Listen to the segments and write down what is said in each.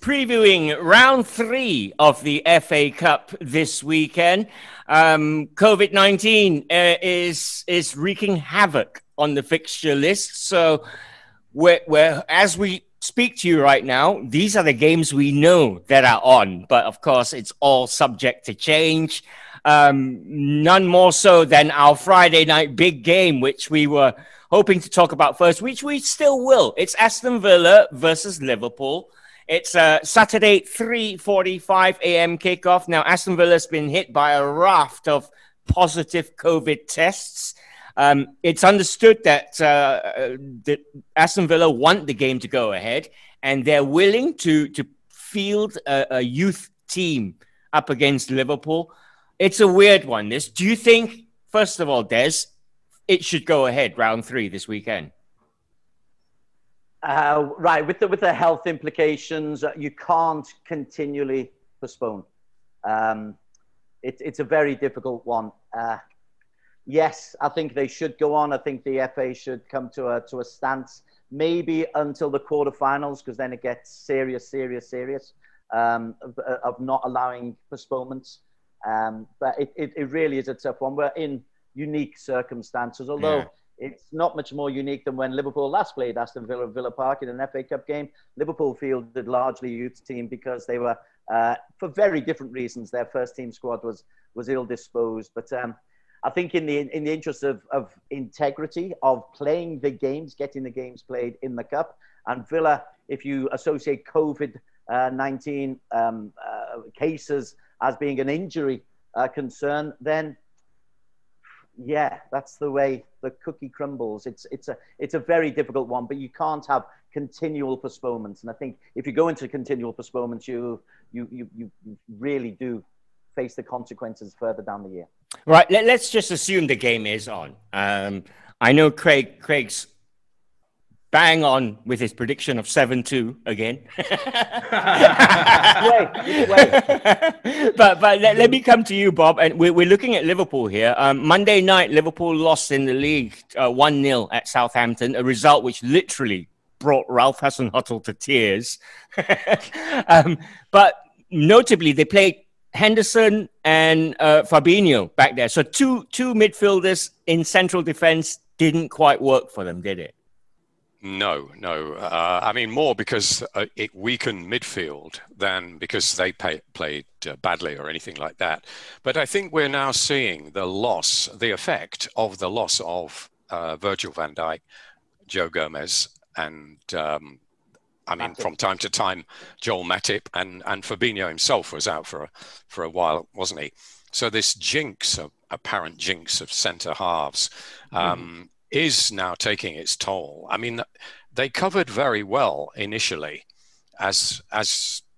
previewing round 3 of the FA Cup this weekend. COVID-19 is wreaking havoc on the fixture list. So as we speak to you right now, these are the games we know that are on. But of course, it's all subject to change. None more so than our Friday night big game, which we were hoping to talk about first, which we still will. It's Aston Villa versus Liverpool. It's Saturday, 3:45 a.m. kickoff. Now, Aston Villa's been hit by a raft of positive COVID tests. It's understood that Aston Villa want the game to go ahead, and they're willing to field a youth team up against Liverpool. It's a weird one, this. Do you think, first of all, Des, it should go ahead round 3 this weekend? Right, with the health implications, you can't continually postpone. It's a very difficult one. Yes, I think they should go on. I think the FA should come to a stance, maybe until the quarterfinals, because then it gets serious of not allowing postponements. But it really is a tough one. We're in unique circumstances, although it's not much more unique than when Liverpool last played Aston Villa at Villa Park in an FA Cup game. Liverpool fielded largely a youth team because they were, for very different reasons, their first team squad was ill-disposed. But I think in the interest of integrity, of playing the games, getting the games played in the Cup, and Villa, if you associate COVID-19 cases as being an injury concern, then yeah, that's the way the cookie crumbles. It's a very difficult one, but you can't have continual postponements. And I think if you go into continual postponements, you really do face the consequences further down the year. Right. Let's just assume the game is on. I know Craig's bang on with his prediction of 7-2 again. But let me come to you, Bob. And we're looking at Liverpool here. Monday night, Liverpool lost in the league 1-0 at Southampton, a result which literally brought Ralph Hasenhüttl to tears. But notably, they played Henderson and Fabinho back there. So two midfielders in central defense didn't quite work for them, did it? No. I mean, more because it weakened midfield than because they played badly or anything like that. But I think we're now seeing the effect of the loss of Virgil van Dijk, Joe Gomez, and I mean, from time to time, Joel Matip and Fabinho himself was out for a while, wasn't he? So this apparent jinx of centre halves, is now taking its toll. I mean, they covered very well initially, as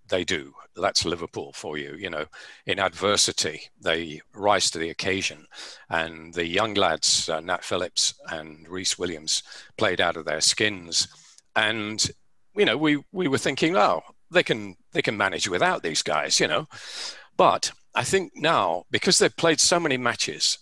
they do. That's Liverpool for you. You know, in adversity, they rise to the occasion. And the young lads, Nat Phillips and Reece Williams, played out of their skins. And, you know, we were thinking, oh, they can manage without these guys, you know. But I think now, because they've played so many matches,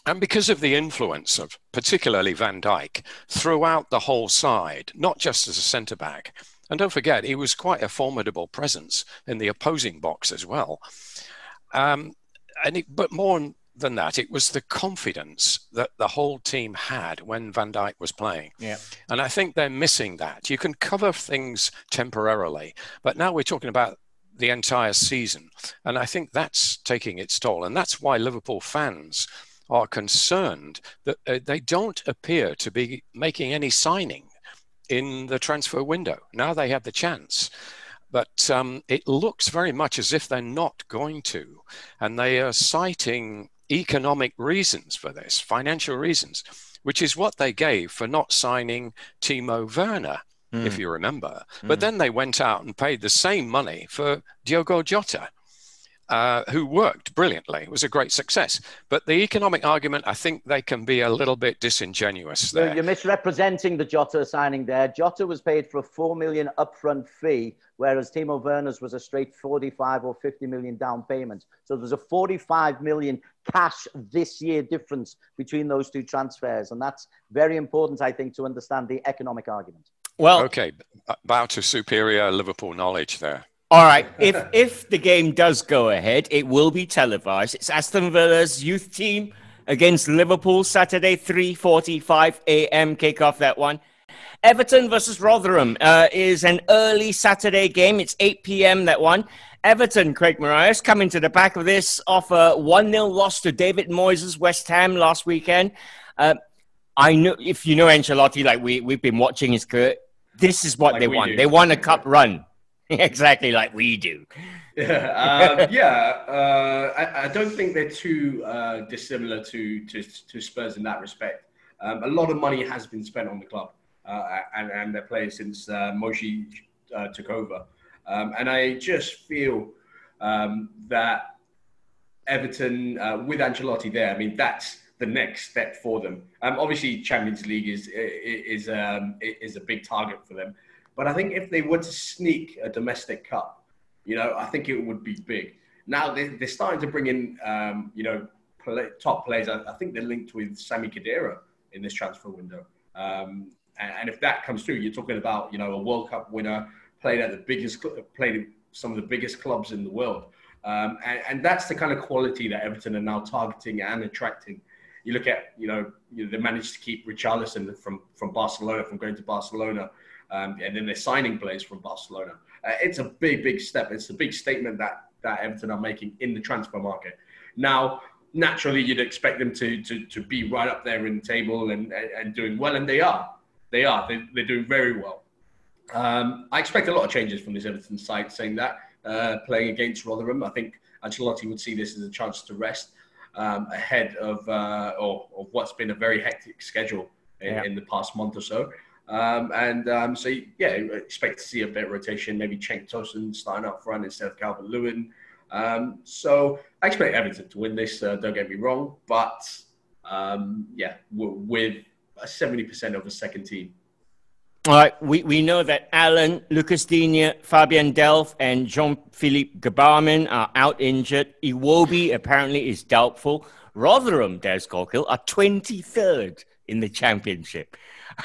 and because of the influence of particularly Van Dijk throughout the whole side, not just as a centre-back, and don't forget, he was quite a formidable presence in the opposing box as well. But more than that, it was the confidence that the whole team had when Van Dijk was playing. Yeah. And I think they're missing that. You can cover things temporarily, but now we're talking about the entire season. And I think that's taking its toll. And that's why Liverpool fans are concerned that they don't appear to be making any signing in the transfer window. Now they have the chance, but it looks very much as if they're not going to. And they are citing economic reasons for this, financial reasons, which is what they gave for not signing Timo Werner, if you remember. But then they went out and paid the same money for Diogo Jota, who worked brilliantly. It was a great success. But the economic argument, I think they can be a little bit disingenuous there. You're misrepresenting the Jota signing there. Jota was paid for a $4 million upfront fee, whereas Timo Werner's was a straight 45 or 50 million down payment. So there's a 45 million cash this year difference between those two transfers. And that's very important, I think, to understand the economic argument. Well, Okay, bow to superior Liverpool knowledge there. all right. If the game does go ahead, it will be televised. It's Aston Villa's youth team against Liverpool Saturday, 3:45 a.m. kickoff. That one. Everton versus Rotherham is an early Saturday game. It's 8 p.m. That one. Everton, Craig Marias, coming to the back of this off a 1-0 loss to David Moyes' West Ham last weekend. I know if you know Ancelotti, like we've been watching his career. This is what they want. They want a cup run. Exactly like we do. I don't think they're too dissimilar to Spurs in that respect. A lot of money has been spent on the club and their players since Moshe took over. And I just feel that Everton, with Ancelotti there, I mean, that's the next step for them. Obviously, Champions League is a big target for them. But I think if they were to sneak a domestic cup, I think it would be big. Now they're starting to bring in, top players. I think they're linked with Sami Khedira in this transfer window. And if that comes through, you're talking about, a World Cup winner, played at some of the biggest clubs in the world. And that's the kind of quality that Everton are now targeting and attracting. You look at, they managed to keep Richarlison from Barcelona, from going to Barcelona. And then they're signing players from Barcelona. It's a big, big step. It's a big statement that Everton are making in the transfer market. Now, naturally, you'd expect them to be right up there in the table and doing well, and they are. They're doing very well. I expect a lot of changes from this Everton side, saying that, playing against Rotherham. I think Ancelotti would see this as a chance to rest ahead of what's been a very hectic schedule in the past month or so. Expect to see a bit of rotation, maybe Cenk Tosun starting up front instead of Calvert-Lewin. So I expect Everton to win this, don't get me wrong, but with a 70% of a second team. All right, we know that Alan, Lucas Digne, Fabian Delph, and Jean-Philippe Gbamin are out injured. Iwobi apparently is doubtful. Rotherham, Des Corkill, are 23rd in the Championship.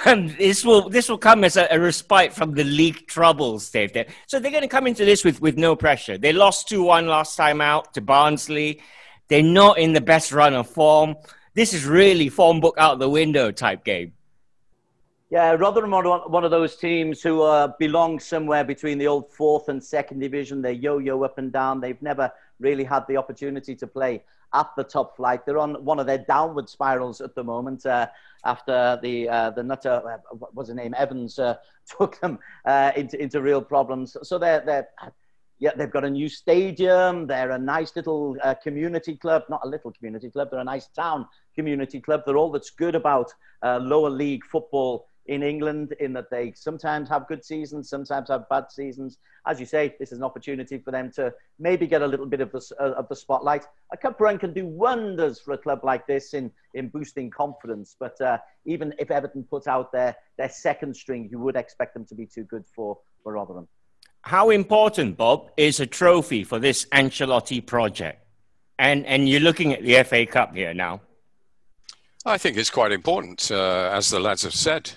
This will come as a respite from the league troubles, Dave. So they're going to come into this with no pressure. They lost 2-1 last time out to Barnsley. They're not in the best run of form. This is really form book out the window type game. Yeah, Rotherham are one of those teams who belong somewhere between the old 4th and 2nd division. They yo-yo up and down. They've never really had the opportunity to play at the top flight. They're on one of their downward spirals at the moment after the nutter, what's his name, Evans, took them into real problems. So they've got a new stadium. They're a nice little community club, not a little community club. They're a nice town community club. They're all that's good about lower league football in England, in that they sometimes have good seasons, sometimes have bad seasons. As you say, this is an opportunity for them to maybe get a little bit of the spotlight. A cup run can do wonders for a club like this in boosting confidence. But even if Everton put out their second string, you would expect them to be too good for Rotherham. How important, Bob, is a trophy for this Ancelotti project? And you're looking at the FA Cup here now. I think it's quite important, as the lads have said.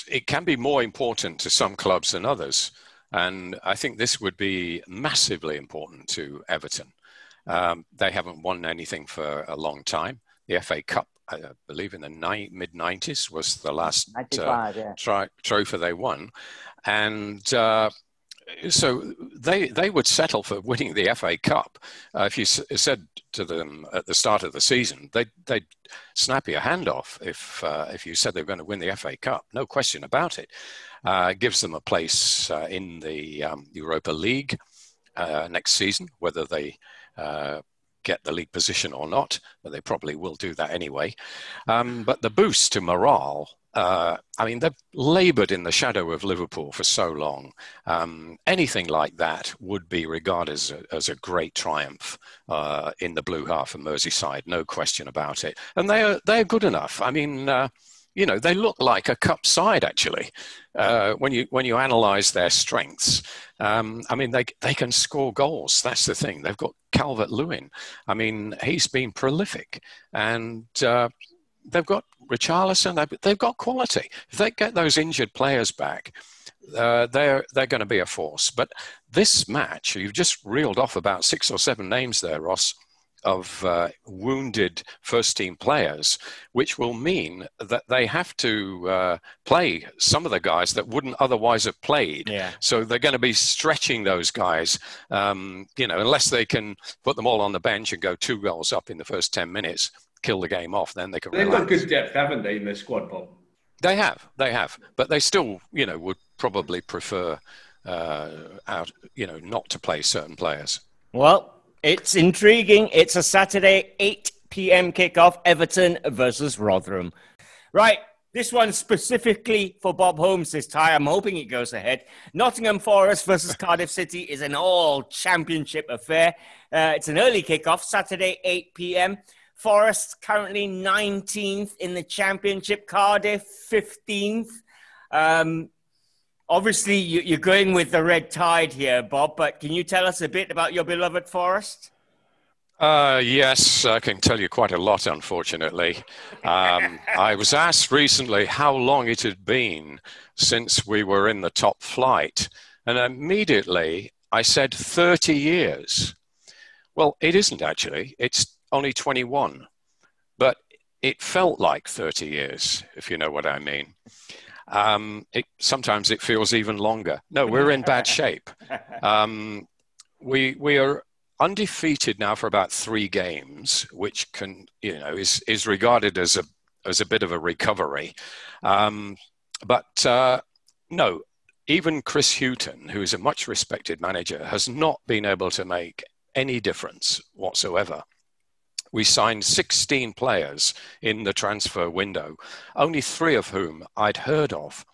It can be more important to some clubs than others. And I think this would be massively important to Everton. They haven't won anything for a long time. The FA Cup, I believe in the mid-90s, was the last trophy they won. And so they would settle for winning the FA Cup. If you said to them at the start of the season, they'd snap your hand off if you said they were going to win the FA Cup. No question about it. It gives them a place in the Europa League next season, whether they get the league position or not, but they probably will do that anyway. But the boost to morale, they've laboured in the shadow of Liverpool for so long. Anything like that would be regarded as a great triumph in the blue half of Merseyside, no question about it. And they're good enough. They look like a cup side, actually. When you analyse their strengths, they can score goals. That's the thing. They've got Calvert-Lewin. He's been prolific. And they've got Richarlison, they've got quality. If they get those injured players back, they're going to be a force. But this match, you've just reeled off about 6 or 7 names there, Ross, of wounded first-team players, which will mean that they have to play some of the guys that wouldn't otherwise have played. Yeah. So they're going to be stretching those guys, unless they can put them all on the bench and go 2 goals up in the first 10 minutes, kill the game off, then they can They've relax. got good depth, haven't they, in their squad, Bob? They have. But they still, would probably prefer not to play certain players. Well, it's intriguing. It's a Saturday, 8 p.m. kickoff, Everton versus Rotherham. Right, this one specifically for Bob Holmes this time. I'm hoping it goes ahead. Nottingham Forest versus Cardiff City is an all-championship affair. It's an early kickoff, Saturday, 8 p.m. Forest currently 19th in the championship, Cardiff 15th. Obviously, you're going with the red tide here, Bob, but can you tell us a bit about your beloved Forest? Yes, I can tell you quite a lot, unfortunately. I was asked recently how long it had been since we were in the top flight, and immediately I said 30 years. Well, it isn't actually. It's only 21, but it felt like 30 years, if you know what I mean. Sometimes it feels even longer. No, we're in bad shape. We are undefeated now for about 3 games, which is regarded as a bit of a recovery. But no, even Chris Hughton, who is a much respected manager, has not been able to make any difference whatsoever. We signed 16 players in the transfer window, only 3 of whom I'd heard of.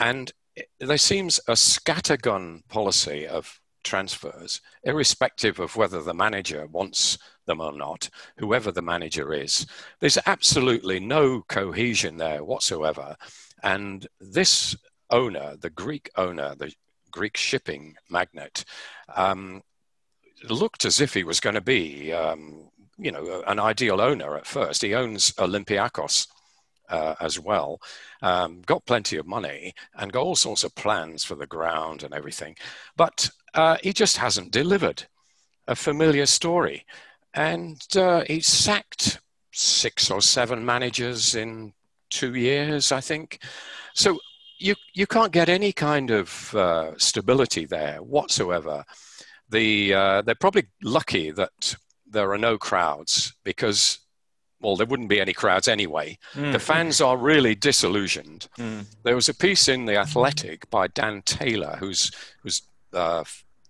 And there seems a scattergun policy of transfers, irrespective of whether the manager wants them or not, whoever the manager is. There's absolutely no cohesion there whatsoever. And this owner, the Greek Greek shipping magnate, looked as if he was going to be an ideal owner at first. He owns Olympiacos as well, got plenty of money and got all sorts of plans for the ground and everything. But he just hasn't delivered. A familiar story. And he sacked 6 or 7 managers in 2 years, I think. So you can't get any kind of stability there whatsoever. They're probably lucky that there are no crowds because, well, there wouldn't be any crowds anyway. The fans are really disillusioned. There was a piece in The Athletic by Dan Taylor, who's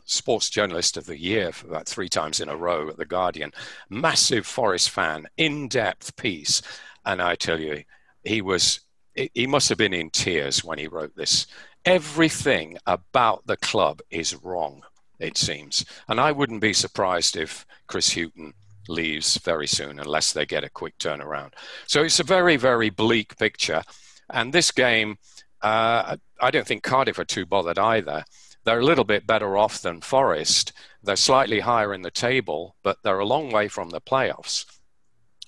Sports Journalist of the Year for about 3 times in a row at The Guardian. Massive Forest fan, in-depth piece. And I tell you, he must have been in tears when he wrote this. Everything about the club is wrong, it seems. And I wouldn't be surprised if Chris Hughton leaves very soon unless they get a quick turnaround. So it's a very, very bleak picture. And this game, I don't think Cardiff are too bothered either. They're a little bit better off than Forest. They're slightly higher in the table, but they're a long way from the playoffs.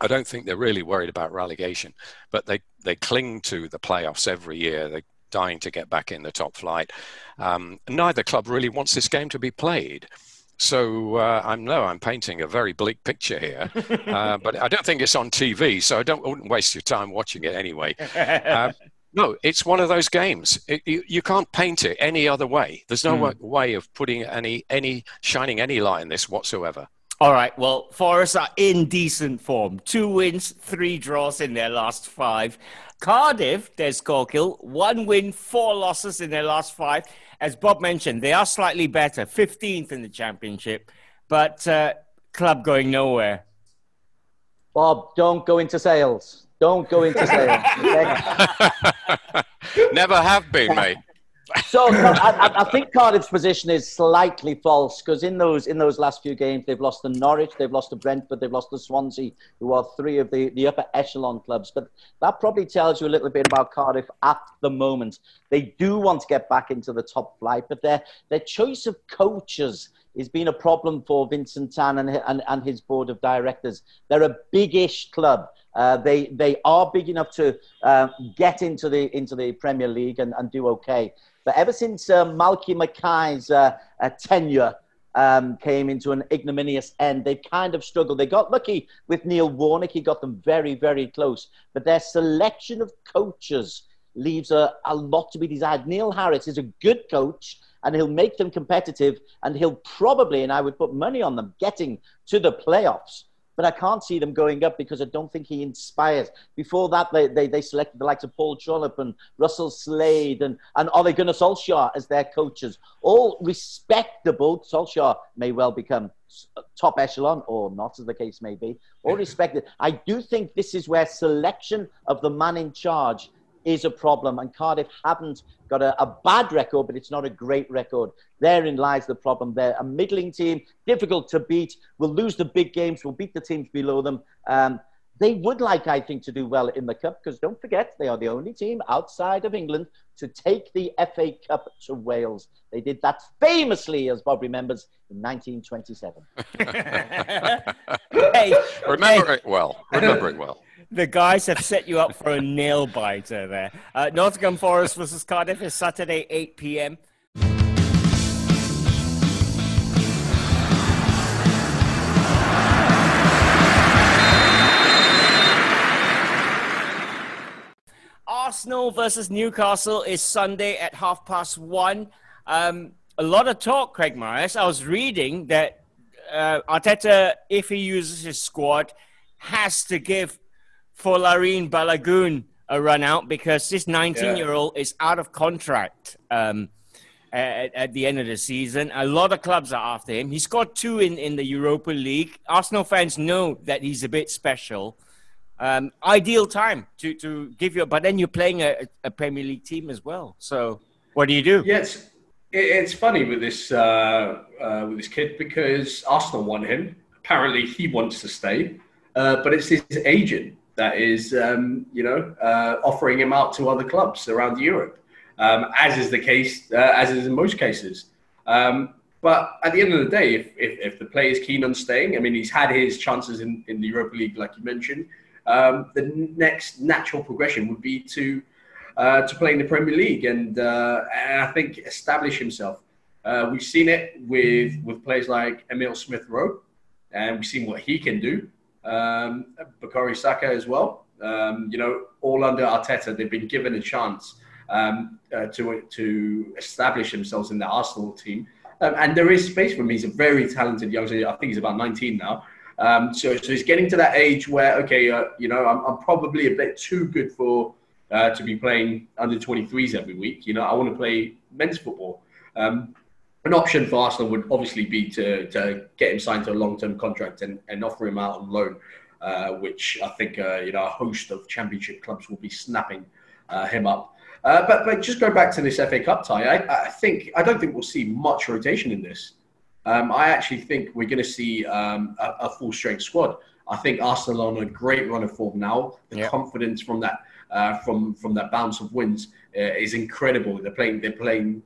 I don't think they're really worried about relegation, but they cling to the playoffs every year. They're dying to get back in the top flight. Neither club really wants this game to be played. So I'm painting a very bleak picture here, but I don't think it's on TV, so I wouldn't waste your time watching it anyway. No, it's one of those games. You can't paint it any other way. There's no way of putting any shining any light in this whatsoever. All right, well, Forest are in decent form. 2 wins, 3 draws in their last 5. Cardiff, their score kill, 1 win, 4 losses in their last 5. As Bob mentioned, they are slightly better, 15th in the championship, but club going nowhere. Bob, don't go into sales. Don't go into sales. Okay? Never have been, mate. So I think Cardiff's position is slightly false because in those last few games, they've lost to Norwich, they've lost to Brentford, they've lost to Swansea, who are 3 of the upper echelon clubs. But that probably tells you a little bit about Cardiff at the moment. They do want to get back into the top flight, but their choice of coaches has been a problem for Vincent Tan and his board of directors. They're a big-ish club. They are big enough to get into the Premier League and do okay. But ever since Malky Mackay's tenure came into an ignominious end, they've kind of struggled. They got lucky with Neil Warnock. He got them very, very close. But their selection of coaches leaves a lot to be desired. Neil Harris is a good coach, and he'll make them competitive, and he'll probably, and I would put money on them, getting to the playoffs. But I can't see them going up because I don't think he inspires. Before that, they selected the likes of Paul Trollope and Russell Slade and Ole Gunnar Solskjaer as their coaches. All respectable. Solskjaer may well become top echelon or not, as the case may be. All respected. I do think this is where selection of the man in charge is a problem, and Cardiff haven't got a bad record, but it's not a great record. Therein lies the problem. They're a middling team, difficult to beat, will lose the big games, will beat the teams below them. They would like, I think, to do well in the Cup, because don't forget, they are the only team outside of England to take the FA Cup to Wales. They did that famously, as Bob remembers, in 1927. Remember it well. The guys have set you up for a nail biter there. Nottingham Forest versus Cardiff is Saturday, 8 p.m. Arsenal versus Newcastle is Sunday at 1:30. A lot of talk, Craig Morris. I was reading that Arteta, if he uses his squad, has to give Folarin Balogun a run out because this 19-year-old is out of contract at the end of the season. A lot of clubs are after him. He scored 2 in the Europa League. Arsenal fans know that he's a bit special. Ideal time to give you, but then you're playing a Premier League team as well. So what do you do? Yes, it's funny with this kid because Arsenal want him. Apparently, he wants to stay, but it's his agent that is, offering him out to other clubs around Europe, as is the case, as is in most cases. But at the end of the day, if the player is keen on staying, I mean, he's had his chances in the Europa League, like you mentioned. The next natural progression would be to play in the Premier League and I think establish himself. We've seen it with players like Emile Smith-Rowe, and we've seen what he can do. Bukayo Saka as well. All under Arteta, they've been given a chance to establish themselves in the Arsenal team. And there is space for him. He's a very talented youngster. I think he's about 19 now. So he's getting to that age where, I'm probably a bit too good to be playing under 23s every week. I want to play men's football. An option for Arsenal would obviously be to get him signed to a long-term contract and offer him out on loan, which I think a host of Championship clubs will be snapping him up. But just go back to this FA Cup tie. I don't think we'll see much rotation in this. I actually think we're going to see a full-strength squad. I think Arsenal are on a great run of form now. The confidence from that from that bounce of wins is incredible. They're playing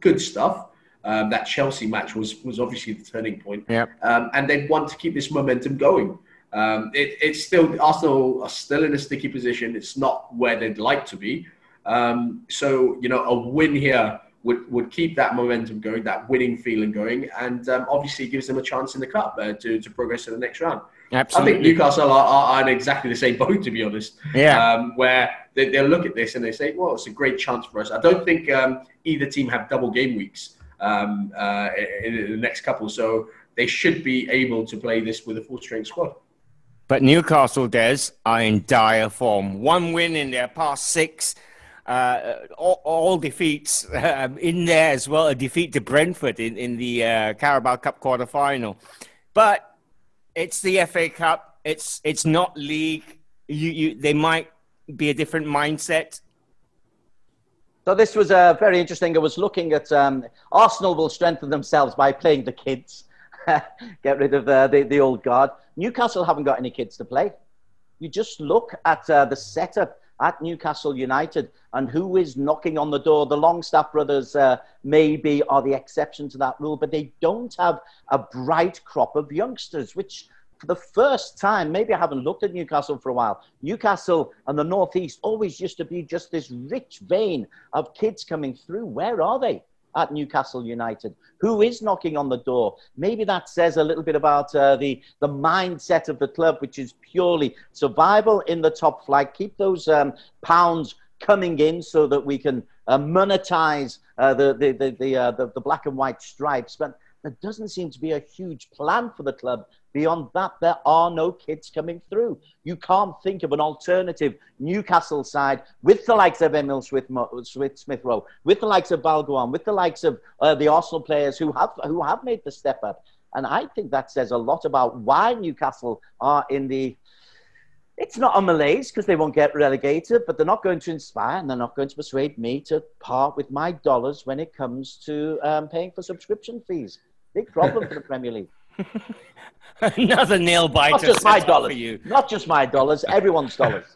good stuff. That Chelsea match was obviously the turning point. And they want to keep this momentum going. It's still, Arsenal are still in a sticky position. It's not where they'd like to be. So, a win here would keep that momentum going, that winning feeling going, and obviously gives them a chance in the cup to progress to the next round. Absolutely. I think Newcastle are in exactly the same boat, to be honest. Where they'll look at this and they say, well, it's a great chance for us. I don't think either team have double game weeks in the next couple, so they should be able to play this with a full-strength squad. But Newcastle, Des, are in dire form. 1 win in their past 6. All defeats in there as well. A defeat to Brentford in the Carabao Cup quarter-final. But it's the FA Cup. It's not league. They might be a different mindset. So this was very interesting. I was looking at Arsenal will strengthen themselves by playing the kids. Get rid of the old guard. Newcastle haven't got any kids to play. You just look at the setup at Newcastle United and who is knocking on the door. The Longstaff brothers maybe are the exception to that rule, but they don't have a bright crop of youngsters, which for the first time, maybe I haven't looked at Newcastle for a while. Newcastle and the Northeast always used to be just this rich vein of kids coming through. Where are they at Newcastle United? Who is knocking on the door? Maybe that says a little bit about the mindset of the club, which is purely survival in the top flight. Keep those pounds coming in so that we can monetize the black and white stripes. But there doesn't seem to be a huge plan for the club. Beyond that, there are no kids coming through. You can't think of an alternative Newcastle side with the likes of Emil Smith Rowe, with the likes of Balguan, with the likes of the Arsenal players who have made the step up. And I think that says a lot about why Newcastle are in the... It's not a malaise because they won't get relegated, but they're not going to inspire and they're not going to persuade me to part with my dollars when it comes to paying for subscription fees. Big problem for the Premier League. Another nail biter. Not just my dollars. For you. Not just my dollars. Everyone's dollars.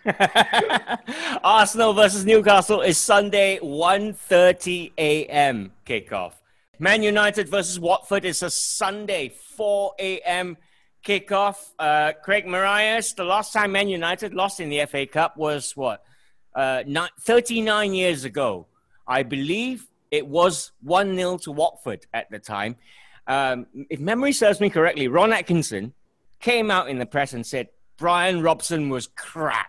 Arsenal versus Newcastle is Sunday, 1:30 a.m. kickoff. Man United versus Watford is a Sunday, 4 a.m. kickoff. Craig Marias, the last time Man United lost in the FA Cup was 39 years ago. I believe it was 1-0 to Watford at the time. If memory serves me correctly, Ron Atkinson came out in the press and said Brian Robson was crap.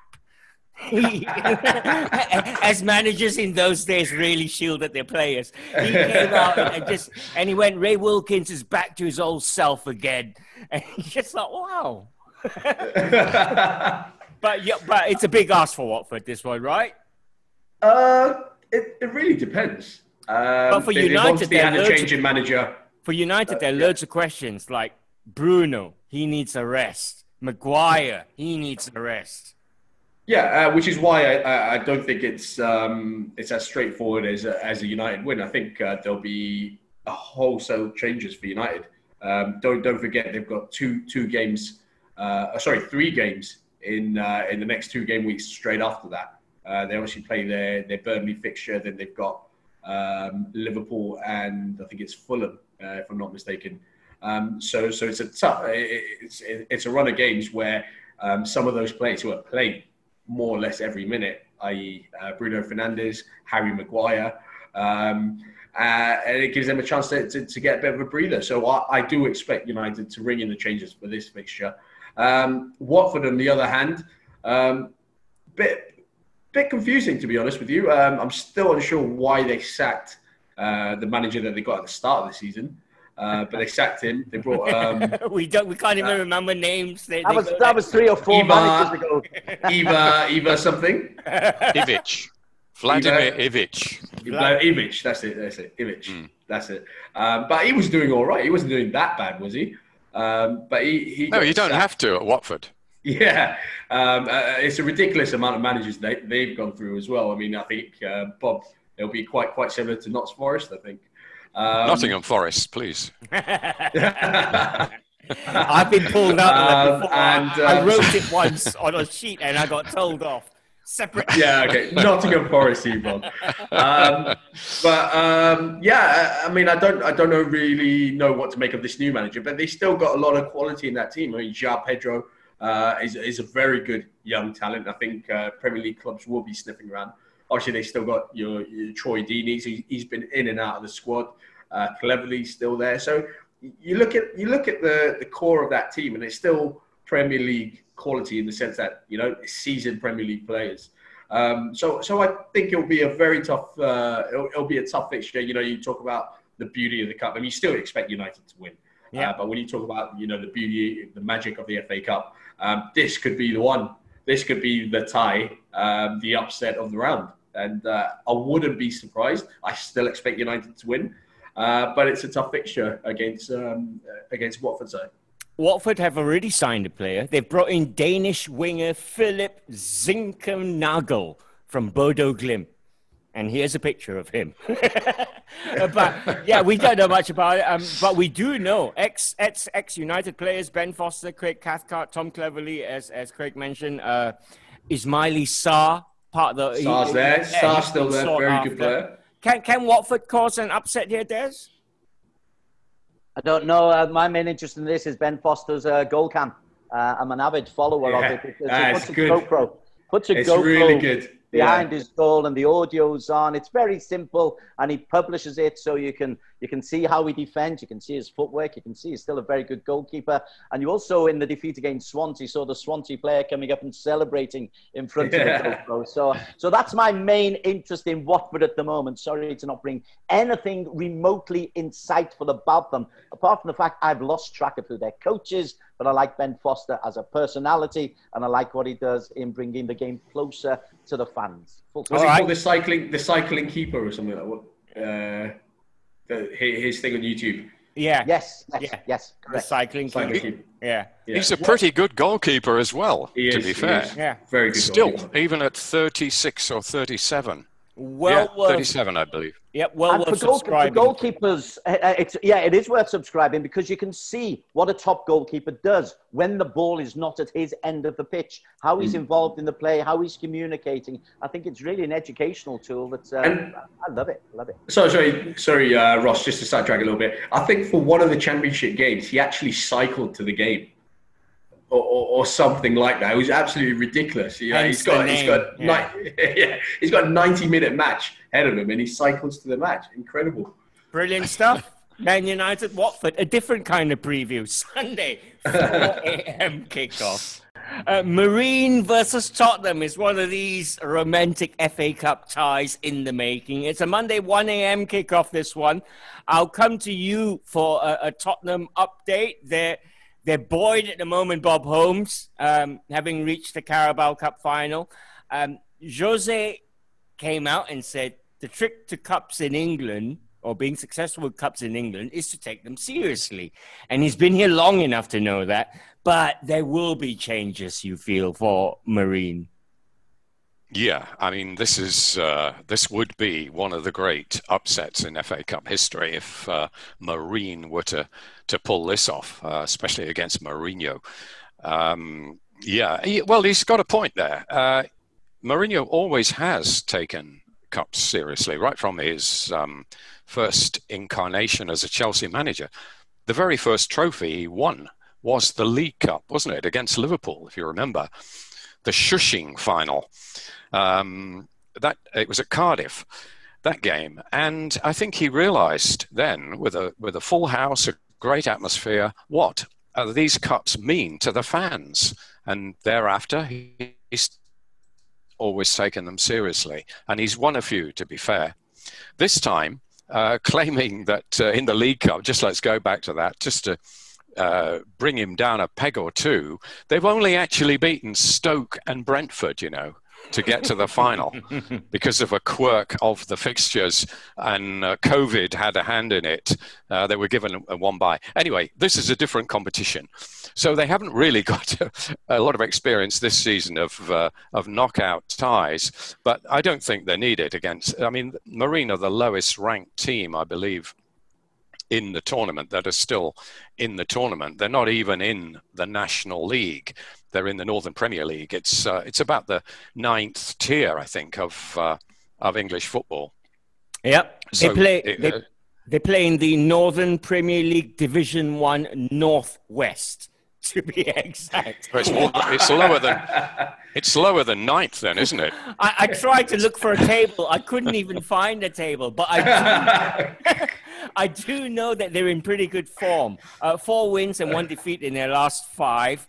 As managers in those days really shielded their players. He came out and he went, Ray Wilkins is back to his old self again. And he just thought, wow. But it's a big ask for Watford, this one, right? It really depends. But for United, they had a change in manager. For United, there are loads of questions like Bruno, he needs a rest. Maguire, he needs a rest. Yeah, which is why I don't think it's as straightforward as a United win. I think there'll be a wholesale changes for United. Don't forget they've got three games in the next 2 game weeks straight after that. They obviously play their Burnley fixture, then they've got Liverpool and I think it's Fulham, if I'm not mistaken. So it's a tough. It's a run of games where some of those players who are playing more or less every minute, i.e. Bruno Fernandes, Harry Maguire, and it gives them a chance to get a bit of a breather. So I do expect United to ring in the changes for this fixture. Watford, on the other hand, bit confusing, to be honest with you. I'm still unsure why they sacked the manager that they got at the start of the season. But they sacked him. They brought. We can't even remember names. That was 3 or 4 managers ago. Eva something. Ivic. Vladimir Ivic. Ivic. That's it. Ivic. That's it. But he was doing all right. He wasn't doing that bad, was he? But he. No, you don't have to at Watford. Yeah, it's a ridiculous amount of managers they've gone through as well. I mean, I think Bob, it'll be quite similar to Notts Forest, I think. Nottingham Forest, please. I've been pulled out of that before. I wrote it once on a sheet and I got told off. Separate. Yeah, okay. Nottingham Forest, Bob. Yeah, I mean, I don't really know what to make of this new manager, but they still got a lot of quality in that team. I mean, João Pedro is a very good young talent. I think Premier League clubs will be sniffing around. Obviously, they still got your Troy Deeney. He's been in and out of the squad. Cleverly's still there. So you look at the core of that team, and it's still Premier League quality in the sense that seasoned Premier League players. So I think it'll be a very tough. It'll be a tough fixture. You talk about the beauty of the cup, and you still expect United to win. Yeah. But when you talk about the beauty, the magic of the FA Cup, this could be the one. This could be the tie, the upset of the round. And I wouldn't be surprised. I still expect United to win. But it's a tough fixture against Watford side. Watford have already signed a player. They've brought in Danish winger Philip Zinkernagel from Bodo Glimt. And here's a picture of him. But yeah, we don't know much about it. But we do know ex-United players, Ben Foster, Craig Cathcart, Tom Cleverley, as Craig mentioned, Ismaili Sarr, part of the... Sarr's there. Sarr's still there. Very good player. Can Watford cause an upset here, Des? I don't know. My main interest in this is Ben Foster's goal cam. I'm an avid follower of it because it's good. Puts a it's GoPro really good. behind his goal, and the audio's on. It's very simple, and he publishes it so you can see how he defends. You can see his footwork. You can see he's still a very good goalkeeper. And you also, in the defeat against Swansea, saw the Swansea player coming up and celebrating in front of the GoPro. So that's my main interest in Watford at the moment. Sorry to not bring anything remotely insightful about them, apart from the fact I've lost track of who their coach is. But I like Ben Foster as a personality, and I like what he does in bringing the game closer to the fans. Was he called the cycling keeper or something like that? His thing on YouTube. Yeah. Yes. Correct. The cycling keeper. Yeah. He's a pretty good goalkeeper as well, to be fair. Yeah. Very good. Still, even at 36 or 37. Well, 37, I believe. Yeah, well worth subscribing. For goalkeepers, it is worth subscribing because you can see what a top goalkeeper does when the ball is not at his end of the pitch, how he's involved in the play, how he's communicating. I think it's really an educational tool that I love it. Sorry, Ross, just to sidetrack a little bit. I think for one of the championship games, he actually cycled to the game. Or something like that. It was absolutely ridiculous. He's got a 90-minute match ahead of him, and he cycles to the match. Incredible. Brilliant stuff. Man United, Watford, a different kind of preview. Sunday, 4 a.m. kickoff. Marine versus Tottenham is one of these romantic FA Cup ties in the making. It's a Monday 1 a.m. kickoff, this one. I'll come to you for a Tottenham update. They're buoyed at the moment, Bob Holmes, having reached the Carabao Cup final. Jose came out and said the trick to cups in England, or being successful with cups in England, is to take them seriously. And he's been here long enough to know that. But there will be changes, you feel, for Marine. Yeah, I mean, this would be one of the great upsets in FA Cup history if Marine were to pull this off, especially against Mourinho. He's got a point there. Mourinho always has taken cups seriously, right from his first incarnation as a Chelsea manager. The very first trophy he won was the League Cup, wasn't it, against Liverpool, if you remember, the shushing final. That it was at Cardiff, that game, and I think he realised then, with a full house, a great atmosphere, what these cups mean to the fans, and thereafter he's always taken them seriously, and he's won a few, to be fair. This time, claiming that in the League Cup, just let's go back to that, just to bring him down a peg or two, they've only actually beaten Stoke and Brentford, to get to the final because of a quirk of the fixtures, and COVID had a hand in it. They were given a one bye. Anyway, this is a different competition. So they haven't really got a lot of experience this season of knockout ties, but I don't think they need it Marine are the lowest ranked team, I believe, in the tournament, that are still in the tournament. They're not even in the National League. They're in the Northern Premier League. It's about the 9th tier, I think, of English football. Yep. So they play in the Northern Premier League Division 1 Northwest, to be exact. It's lower than 9th then, isn't it? I tried to look for a table. I couldn't even find a table, but I do know that they're in pretty good form. 4 wins and 1 defeat in their last 5.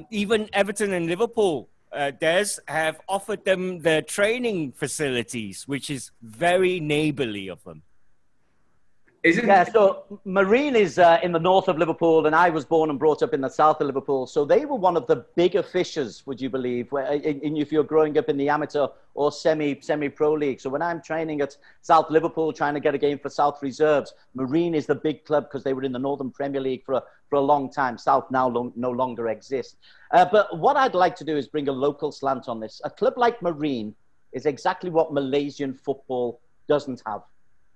Even Everton and Liverpool, Des, have offered them their training facilities, which is very neighbourly of them. So Marine is in the north of Liverpool, and I was born and brought up in the south of Liverpool. So they were one of the bigger fishers, would you believe, if you're growing up in the amateur or semi-pro league. So when I'm training at South Liverpool, trying to get a game for South Reserves, Marine is the big club because they were in the Northern Premier League for a long time. South now no longer exists. But what I'd like to do is bring a local slant on this. A club like Marine is exactly what Malaysian football doesn't have.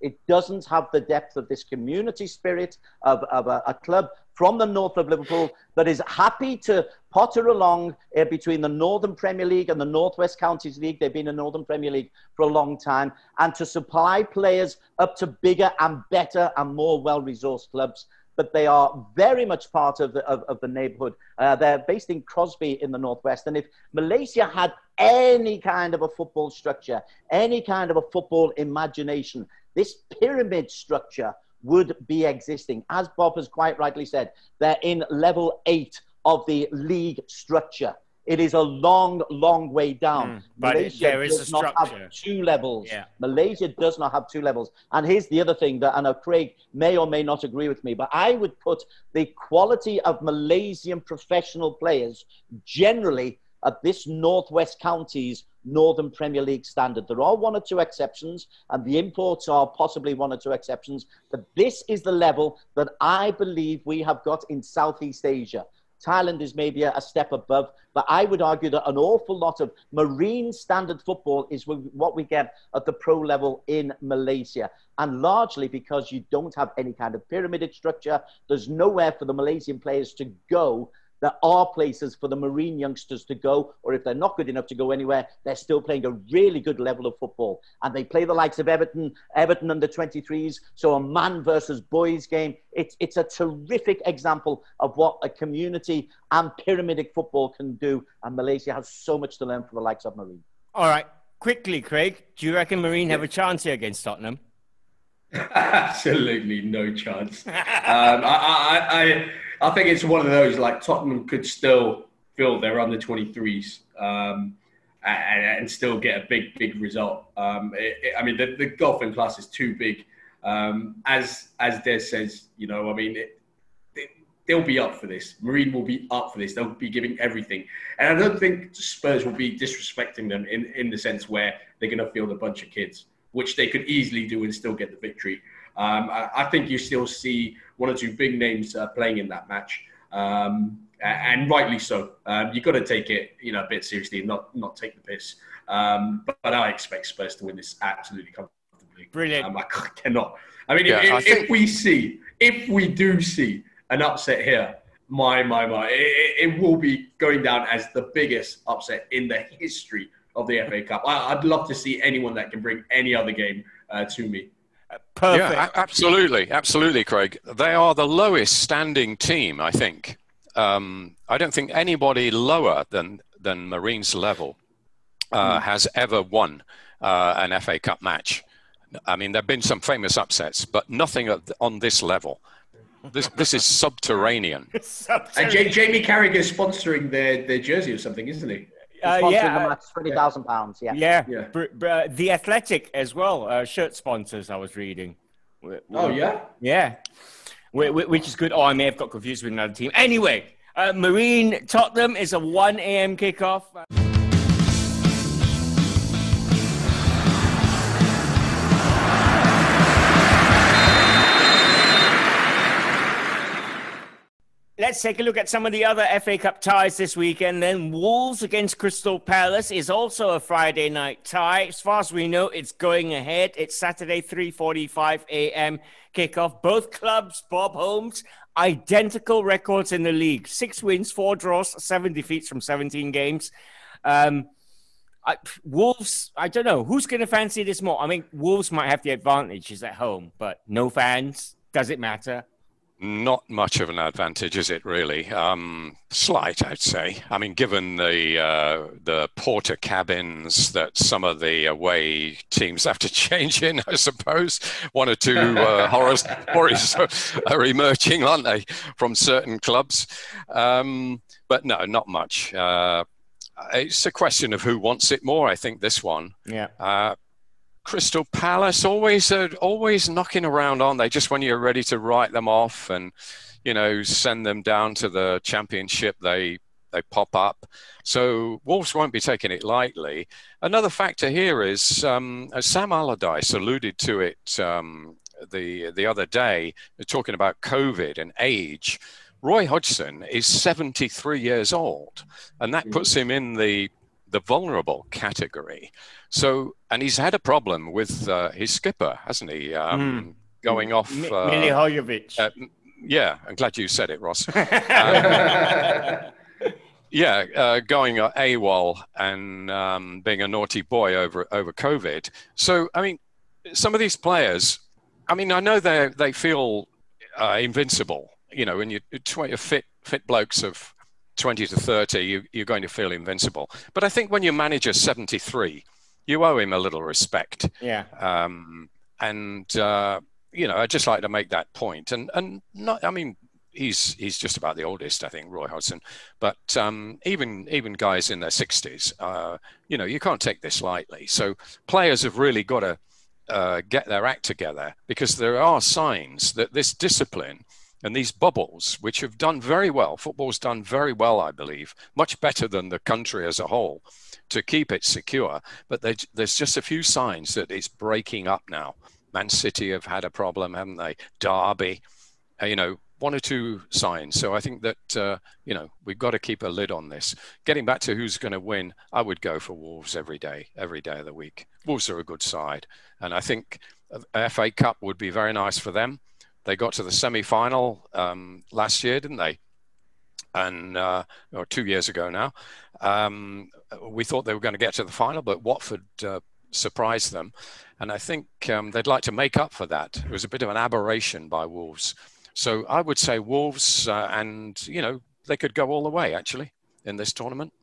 It doesn't have the depth of this community spirit of a club from the north of Liverpool that is happy to potter along between the Northern Premier League and the Northwest Counties League. They've been in the Northern Premier League for a long time, and to supply players up to bigger and better and more well-resourced clubs but they are very much part of the neighbourhood. They're based in Crosby in the northwest. And if Malaysia had any kind of a football structure, any kind of a football imagination, this pyramid structure would be existing. As Bob has quite rightly said, they're in level 8 of the league structure. It is a long, long way down. But Malaysia there is does a not structure. have 2 levels. Yeah. Malaysia does not have 2 levels. And here's the other thing that I know Craig may or may not agree with me, but I would put the quality of Malaysian professional players generally at this Northwest County's Northern Premier League standard. There are 1 or 2 exceptions, and the imports are possibly 1 or 2 exceptions, but this is the level that I believe we have got in Southeast Asia. Thailand is maybe a step above, but I would argue that an awful lot of marine standard football is what we get at the pro level in Malaysia. And largely because you don't have any kind of pyramided structure, there's nowhere for the Malaysian players to go. There are places for the marine youngsters to go, or if they're not good enough to go anywhere, they're still playing a really good level of football. And they play the likes of Everton under 23s, so a man versus boys game. It's a terrific example of what a community and pyramidic football can do, and Malaysia has so much to learn from the likes of Marine. All right, quickly, Craig, do you reckon Marine have a chance here against Tottenham? Absolutely no chance. I think it's one of those, like, Tottenham could still fill their under 23s and still get a big result. I mean, the golfing class is too big. As Des says, you know, I mean, they'll be up for this. Marine will be up for this. They'll be giving everything. And I don't think Spurs will be disrespecting them in the sense where they're going to field a bunch of kids, which they could easily do and still get the victory. I think you still see 1 or 2 big names playing in that match, and rightly so. You've got to take it, you know, a bit seriously and not take the piss. But I expect Spurs to win this absolutely comfortably. Brilliant. I cannot. I mean, Yeah, if we do see an upset here, my, it will be going down as the biggest upset in the history of the FA Cup. I'd love to see anyone that can bring any other game to me. Perfect. Yeah, absolutely, Craig. They are the lowest standing team, I think. I don't think anybody lower than Marine's level has ever won an FA Cup match. I mean, there have been some famous upsets, but nothing on this level. This is subterranean. And Jamie Carragher's sponsoring their jersey or something, isn't he? Sponsoring the match, £20,000. Yeah. The Athletic as well, shirt sponsors. I was reading. Oh yeah. Yeah, which is good. Oh, I may have got confused with another team. Anyway, Marine Tottenham is a 1 a.m. kickoff. Let's take a look at some of the other FA Cup ties this weekend. Then Wolves against Crystal Palace is also a Friday night tie. As far as we know, it's going ahead. It's Saturday, 3:45 a.m. kickoff. Both clubs, Bob Holmes, identical records in the league. 6 wins, 4 draws, 7 defeats from 17 games. Wolves, I don't know. Who's going to fancy this more? I mean, Wolves might have the advantage. It's at home, but no fans. Does it matter? Not much of an advantage, is it really? Slight, I'd say. I mean, given the porter cabins that some of the away teams have to change in, I suppose 1 or 2 horror stories are emerging, aren't they, from certain clubs? But no, not much. It's a question of who wants it more, I think, this one. Yeah. Crystal Palace always knocking around, aren't they? Just when you're ready to write them off and, you know, send them down to the Championship, they pop up. So Wolves won't be taking it lightly. Another factor here is, as Sam Allardyce alluded to it the other day, talking about COVID and age. Roy Hodgson is 73 years old, and that puts him in the vulnerable category. So, and he's had a problem with his skipper, hasn't he? Going off. Milivojevic. Yeah, I'm glad you said it, Ross. Going AWOL and being a naughty boy over COVID. So, I mean, some of these players, I mean, I know they feel invincible when you're fit blokes of 20 to 30, you're going to feel invincible. But I think when your manager's 73, you owe him a little respect. Yeah. I'd just like to make that point. And not, I mean, he's just about the oldest, I think, Roy Hodgson. But even guys in their 60s, you can't take this lightly. So players have really got to get their act together, because there are signs that this discipline and these bubbles, which have done very well, football's done very well, I believe, much better than the country as a whole, to keep it secure. But there's just a few signs that it's breaking up now. Man City have had a problem, haven't they? Derby, one or two signs. So I think that, we've got to keep a lid on this. Getting back to who's going to win, I would go for Wolves every day of the week. Wolves are a good side. And I think FA Cup would be very nice for them. They got to the semi-final last year, didn't they? And or 2 years ago now. We thought they were going to get to the final, but Watford surprised them. And I think they'd like to make up for that. It was a bit of an aberration by Wolves. So I would say Wolves, and, they could go all the way, actually, in this tournament.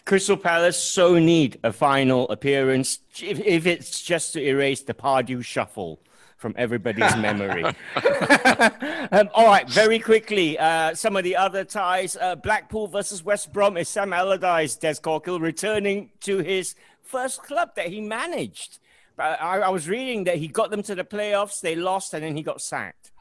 Crystal Palace so need a final appearance, if it's just to erase the Pardew shuffle from everybody's memory. All right, very quickly, some of the other ties. Blackpool versus West Brom is Sam Allardyce, Des Corkill, returning to his first club that he managed. I was reading that he got them to the playoffs, they lost, and then he got sacked.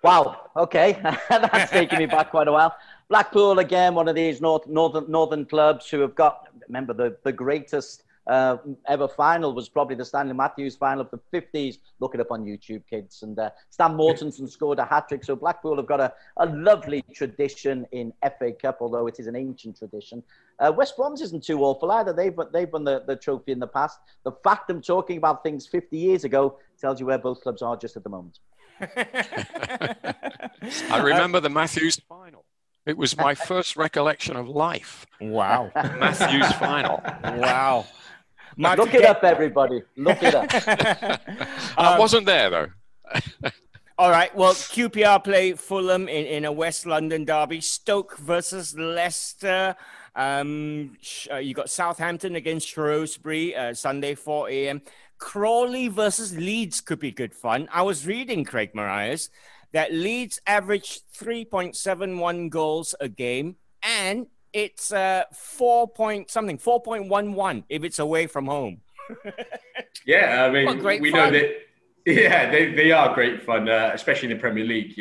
Wow, okay. That's taking me back quite a while. Blackpool, again, one of these northern clubs who have got, remember, the greatest ever final was probably the Stanley Matthews final of the 50s. Look it up on YouTube, kids. And Stan Mortensen scored a hat-trick. So Blackpool have got a lovely tradition in FA Cup, although it is an ancient tradition. West Brom's isn't too awful either. They've won the trophy in the past. The fact I'm talking about things 50 years ago tells you where both clubs are just at the moment. I remember the Matthews final. It was my first recollection of life. Wow. Matthews final. Wow. Look it up, everybody. Look it up. I wasn't there, though. All right. Well, QPR play Fulham in a West London derby. Stoke versus Leicester. You got Southampton against Shrewsbury, Sunday, 4 a.m. Crawley versus Leeds could be good fun. I was reading, Craig Marias, that Leeds average 3.71 goals a game, and it's 4.11 if it's away from home. Yeah, I mean, we know that. Yeah, they are great fun, especially in the Premier League.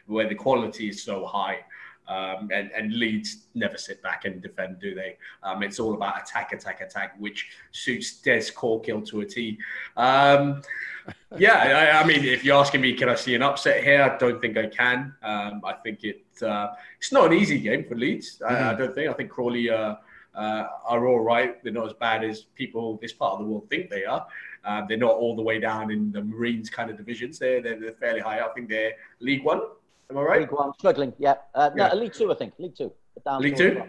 Where the quality is so high. And Leeds never sit back and defend, do they? It's all about attack, which suits Des Corkill to a T. I mean, if you're asking me, can I see an upset here? I don't think I can. I think it's not an easy game for Leeds. I don't think. I think Crawley are all right. They're not as bad as people this part of the world think they are. They're not all the way down in the Marines kind of divisions. They're fairly high. I think they're League One. Am I right? League One, struggling, yeah. No, League Two, I think. League Two. League Two?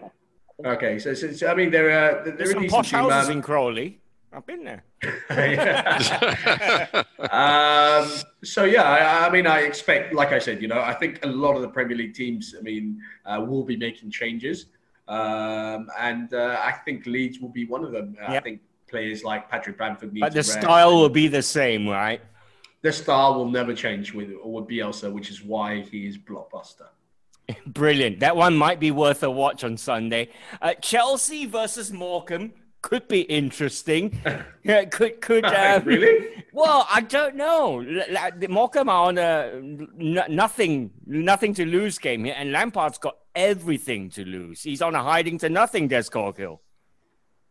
Okay, so I mean, they're There's some posh houses in Crawley. I've been there. I mean, I expect, like I said, I think a lot of the Premier League teams, will be making changes. I think Leeds will be one of them. Yep. I think players like Patrick Bamford need to... But the style will be the same, right? The style will never change with Bielsa, which is why he is blockbuster. Brilliant. That one might be worth a watch on Sunday. Chelsea versus Morecombe could be interesting. Really? Well, I don't know. Morecombe are on a nothing to lose game here, and Lampard's got everything to lose. He's on a hiding to nothing, Des Corkill.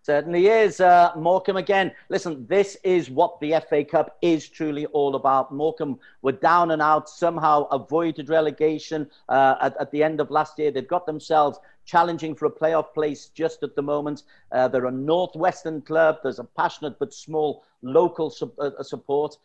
Certainly is. Morecombe again. Listen, this is what the FA Cup is truly all about. Morecombe were down and out, somehow avoided relegation at the end of last year. They've got themselves challenging for a playoff place just at the moment. They're a northwestern club. There's a passionate but small local support.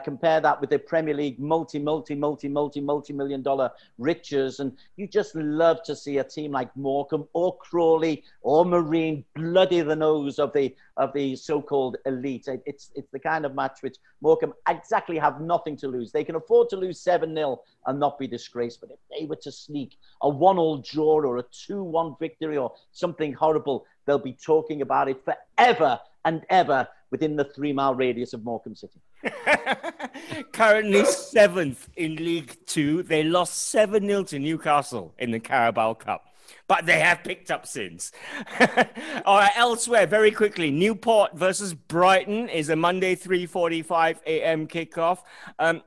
Compare that with the Premier League multi-million dollar riches. And you just love to see a team like Morecombe or Crawley or Marine bloody the nose of the of the so-called elite. It's the kind of match which Morecombe exactly have nothing to lose. They can afford to lose 7-0 and not be disgraced. But if they were to sneak a 1-1 draw or a 2-1 victory or something horrible, they'll be talking about it forever and ever within the 3-mile radius of Morecambe City. Currently 7th in League Two. They lost 7-0 to Newcastle in the Carabao Cup, but they have picked up since. All right, elsewhere, very quickly, Newport versus Brighton is a Monday 3:45 a.m. kickoff.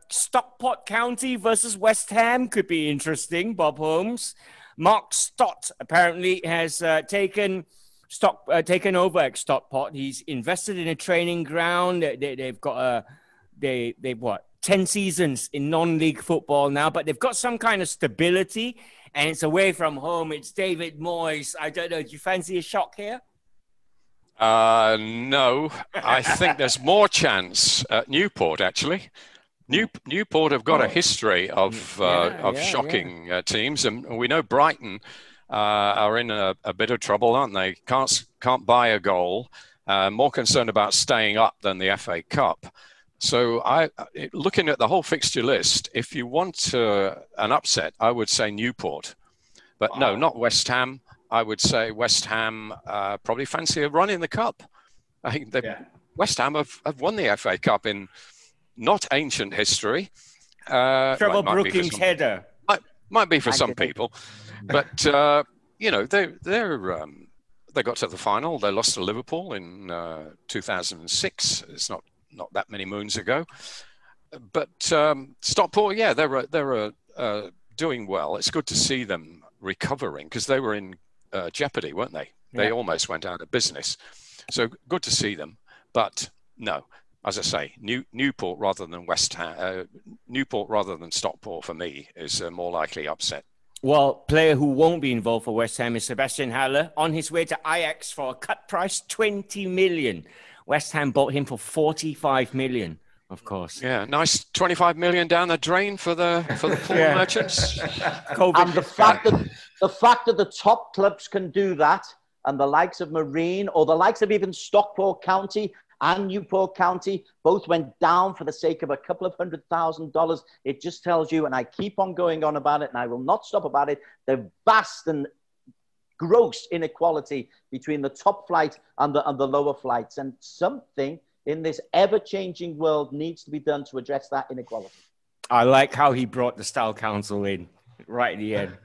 Stockpot County versus West Ham could be interesting, Bob Holmes. Mark Stott apparently has taken over at Stockpot. He's invested in a training ground. They've got they've 10 seasons in non-league football now, but they've got some kind of stability, and it's away from home. It's David Moyes. I don't know. Do you fancy a shock here? No, I think there's more chance at Newport, actually. Newport have got a history of shocking teams, and we know Brighton are in a bit of trouble, aren't they? Can't buy a goal. More concerned about staying up than the FA Cup. So looking at the whole fixture list, if you want an upset, I would say Newport. But no, not West Ham. I would say West Ham probably fancy a run in the cup. I think West Ham have won the FA Cup in not ancient history. Trevor Brookings' header. Might be for some people. But, they got to the final. They lost to Liverpool in 2006. It's not that many moons ago. But Stockport, they're doing well. It's good to see them recovering because they were in jeopardy, weren't they? They almost went out of business. So good to see them. But no, as I say, Newport rather than West Ham, Newport rather than Stockport for me is a more likely upset. Well, player who won't be involved for West Ham is Sebastian Haller, on his way to Ajax for a cut price, 20 million. West Ham bought him for 45 million, of course. Yeah, nice 25 million down the drain for the poor merchants. And the fact that the top clubs can do that, and the likes of Marine or the likes of even Stockport County and Newport County both went down for the sake of a couple of $100,000. It just tells you, and I keep on going on about it, and I will not stop about it, the vast and gross inequality between the top flight and the lower flights. And something in this ever-changing world needs to be done to address that inequality. I like how he brought the Style Council in right at the end.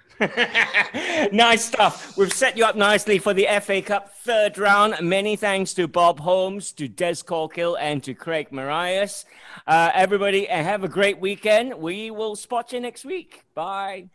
Nice stuff. We've set you up nicely for the FA Cup third round. Many thanks to Bob Holmes, to Des Corkill, and to Craig Marias. Everybody, have a great weekend. We will spot you next week. Bye.